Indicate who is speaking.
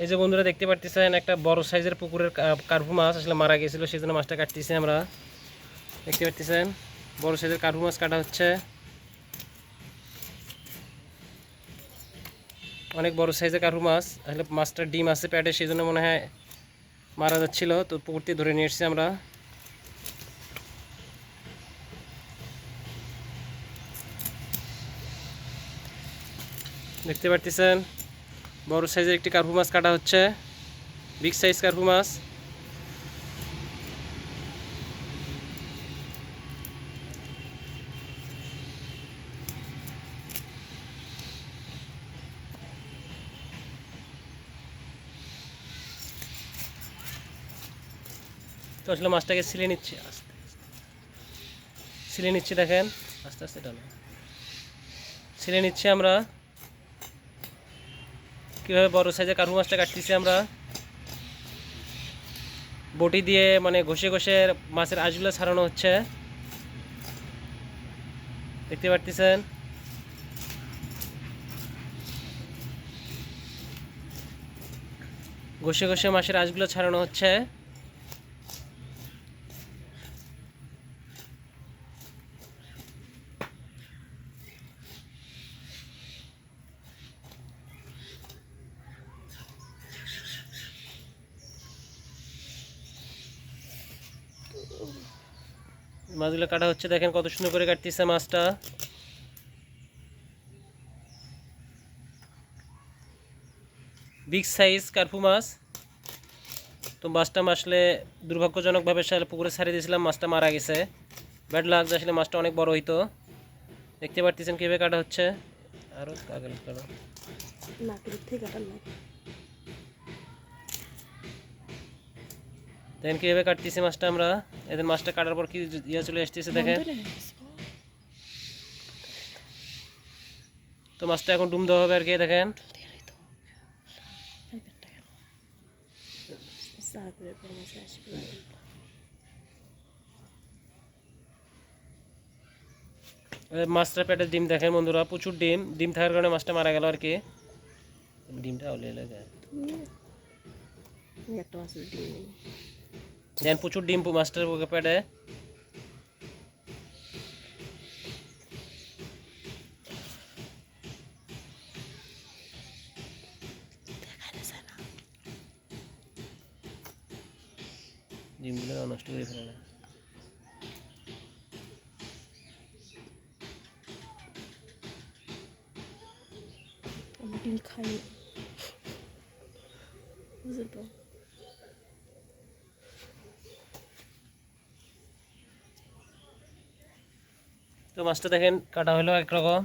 Speaker 1: এই যে বন্ধুরা দেখতে পারতেছেন একটা বড় সাইজের পুকুরের কার্পু মাছ আসলে মারা গেছিল, সেজন্য মাছটা কাটতেছি আমরা। দেখতে পারতেছেন বড় সাইজের কার্পু মাছ কাটা হচ্ছে, অনেক বড় সাইজের কার্পু মাছ। আসলে মাছটার ডিম আছে প্যাটে, সেই জন্য মনে হয় মারা যাচ্ছিল, তো পুকুর থেকে ধরে নিয়ে এসেছি আমরা। দেখতে পারতেছেন বড় সাইজের একটি কার্পু মাছ কাটা হচ্ছে, বিগ সাইজ কার্পু মাছ। তো আসলে মাছটাকে ছিলে নিচ্ছি, আস্তে ছিলে নিচ্ছি, দেখেন আস্তে আস্তে টানো, ছিলে নিচ্ছি আমরা। কীভাবে বড় সাইজের কার্পু মাছটা কাটতেছি আমরা, বটি দিয়ে মানে ঘষে ঘষে মাছের আঁশগুলো ছাড়ানো হচ্ছে। দেখতে পারতেছেন ঘষে ঘষে মাছের আঁশগুলো ছাড়ানো হচ্ছে। মাছগুলো কাটা হচ্ছে, দেখেন কত সুন্দর করে কাটতেছে মাছটা। বিগ সাইজ কার্পু মাছ। তো মাছটা আসলে দুর্ভাগ্যজনকভাবে পুকুরে ছাড়িয়ে দিয়েছিলাম, মাছটা মারা গেছে। ব্যাড লাগ, আসলে মাছটা অনেক বড় হইতো। দেখতে পারতেছেন কীভাবে কাটা হচ্ছে, আরও কাগজ কাটা দেখেন কীভাবে কাটতেছি মাছটা আমরা। এদের মাছটা কাটার পর কি ইয়ে চলে আসতেছে দেখেন। তো মাছটা এখন ডুম দেওয়া হবে আর কি, দেখেন। মাছটার পেটে ডিম দেখেন বন্ধুরা, প্রচুর ডিম। ডিম থাকার কারণে মাছটা মারা গেল আর কি। ডিমটা ওলে লাগে দেন, প্রচুর ডিম মাছটার পেটে। ডিমগুলো নষ্ট করে ফেলে।
Speaker 2: ডিম খাই বুঝলি তো।
Speaker 1: তো মাছটা দেখেন কাটা হলো একরকম।